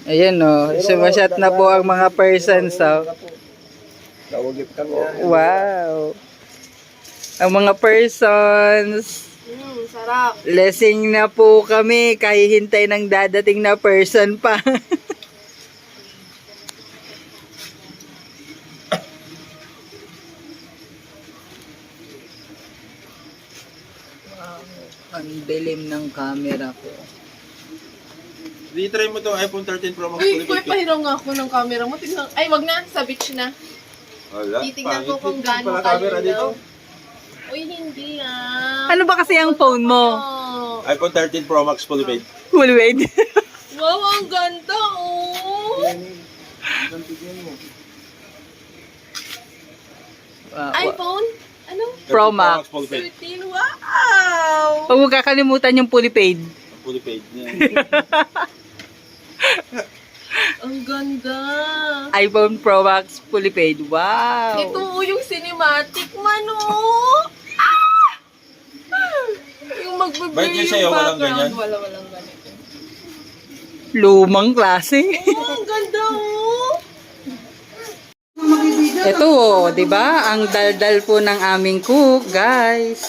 Ayan o, sumasyat na po ang mga persons. Oh. Wow. Ang mga persons. Sarap. Lasing na po kami, kahihintay ng dadating na person pa. Wow, ang dilim ng camera ko. Di-try mo to iPhone 13 Pro Max. Uy, pahiram nga ako ng camera mo. Tignan. Ay, wag na. Sa beach na. Wala. Titignan ko kung gaano Pala camera kalinaw. dito. Uy, hindi ah. Ano ba kasi ang phone mo? Oh. iPhone 13 Pro Max full weight. Full weight. Wow, ang ganda oh. iPhone? Ano? Pro Max. Full weight. 13. Wow! Huwag mo kakalimutan yung fully paid. Full weight niya. Ang ganda. iPhone Pro Max fully paid. Wow. Ito yung cinematic man oh. Ah! Yung Bakit magbe-blur yun yung sa'yo? Walang background. ganyan? Walang ganito. Lumang klase. Oh, ang ganda oh. Ito oh, 'di ba? Ang daldal po ng aming cook, guys.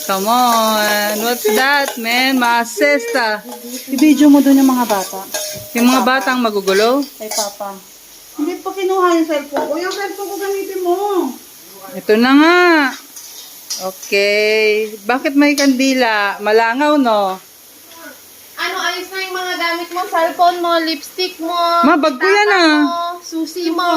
Come on. What's that, man? Masesta. I-video mo doon yung mga bata. Yung mga batang magugulo. Kay Papa. Hindi pa kinuha yung cellphone ko. Yung cellphone ko gamitin mo. Ito na nga. Okay. Bakit may kandila? Malangaw, no? Ano, ayos na yung mga gamit mo? Cellphone mo, lipstick mo. Ma, bag ko yan, tata ah. mo, susi mo.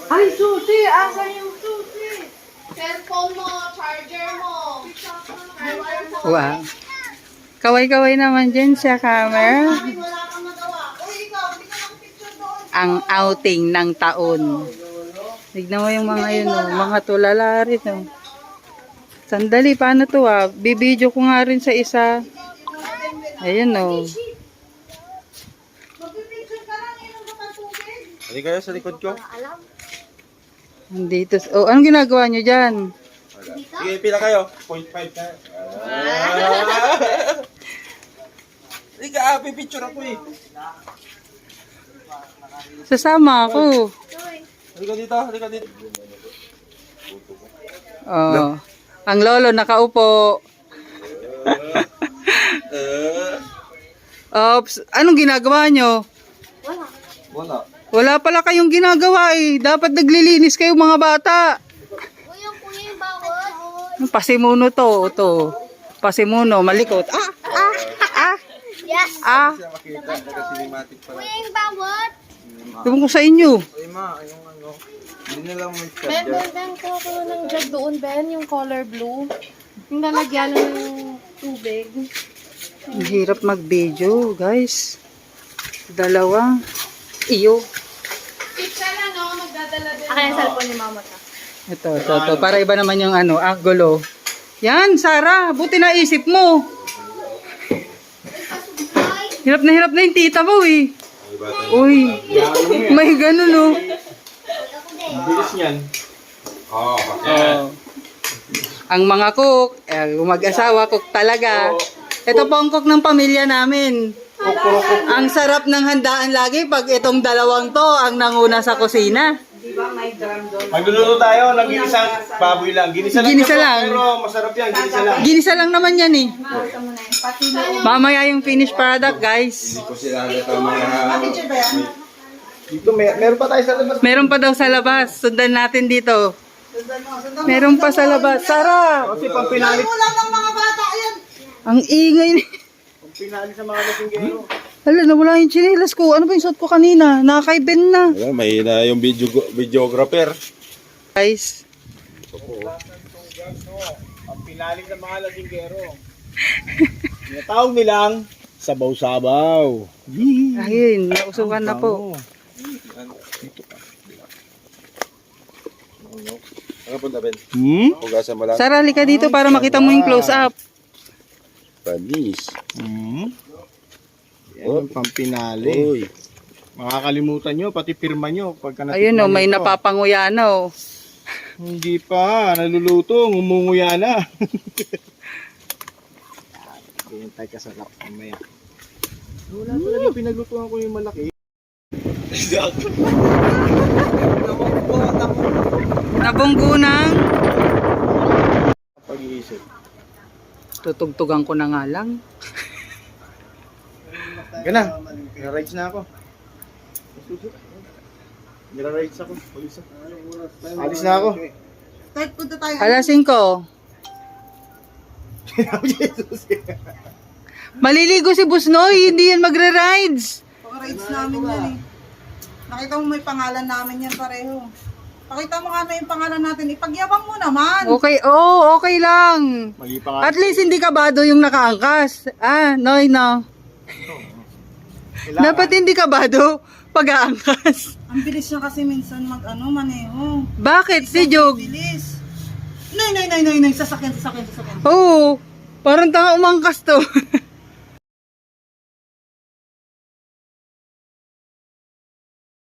Ay, susi! Asan yung susi? Cellphone mo, charger mo. Charger mo. Wow. Kaway-kaway naman dyan sa camera. Bakit wala kang magawa? Uy, ikaw, hindi ka nakapicture doon. Ang outing ng taon. Tignan mo yung mga yun, oh. Mga tulala rin, oh. Sandali, paano to, ah? Bibidyo ko nga rin sa isa. Ayun, oh. Magpipicture ka lang, inom ka ng tubig. Hindi kaya sa likod ko? Nandito. Oh, anong ginagawa nyo dyan? Sige, pila kayo. 0.5 na. Hindi ka, pipicture ako eh. Sasama ako. Halika dito, halika dito. Oh. Ang lolo nakaupo. Ops, anong ginagawa nyo? Wala. Wala pala kayong ginagawa eh. Dapat naglilinis kayo mga bata. Pasimuno to. Pasimuno, malikot. Yes. Siya makita, naka-cinematic pala. Tungkol ko sa inyo. Ay ma, yung ano. Hindi na lang may Ben, ko ako ng jug doon, Ben, yung color blue. Yung lalagyan ng tubig. Ang hirap mag-video, guys. Dalawa. Iyo. Pizza lang, no? Magdadala din. Akin yung cellphone ni mama ta. Ito. Para iba naman yung ano, gulo. Yan, Sarah. Buti naisip mo. Hirap na yung tita mo eh. Uy, may ganun oh. bilis niyan. Oo, Oh. Ang mga cook, mag-asawa cook talaga. Ito po ang cook ng pamilya namin. Ang sarap ng handaan lagi pag itong dalawang to ang nanguna sa kusina. Magluluto tayo ng ginisang baboy lang. Ginisa lang. Ginisa yan, lang. Pero masarap yan, ginisa lang. Ginisa lang naman yan eh. Mamaya yung finished product, guys. Hindi ko sila halata mga... Dito, meron pa tayo sa labas. Meron pa daw sa labas. Sundan natin dito. Meron pa sa labas. Sarah! Kasi pang pinali. Wala ng mga bata yan. Ang ingay ni... Pang pinali sa mga lasinggero. Hala, nawala yung chinelas ko. Ano ba yung suot ko kanina? Nakakaiben na. Wala, may na yung videographer. Guys, Pang pinali sa mga lasinggero. Tinatawag nilang sabaw-sabaw. ayun, nausukan na po. Ano punta, Ben? Hugasan mo lang. Sarah, halika dito para makita mo yung close-up. Panis. Yan, pampinali. Uy. Makakalimutan nyo, pati pirma nyo. Pagka Ayun natikman oh, may nyo to. napapanguya na oh. Hindi pa, naluluto, ngumunguya na. Ganyan tayo kasarap mamaya. Wala talaga pinaglutuan ko yung malaki. Nabunggo ng Pag-iisip. tutugtugan ko na nga lang. Gana, nira-rides na ako. Nira-rides ako. Alis na ako. Kahit punta tayo. Alas 5. Maliligo si Busnoy, hindi yan magre-rides. Pag-rides namin yan eh. Nakita mo may pangalan namin yan pareho. Pakita mo nga na yung pangalan natin. Ipagyabang mo naman. Okay, okay lang. Mali pa nga. At least hindi kabado yung nakaangkas. Noy, no. Dapat hindi kabado pag-aangkas. Ang bilis niya kasi minsan maneho. Bakit si Jog? Bilis. Nay, sasakyan. Oo, parang tanga umangkas to.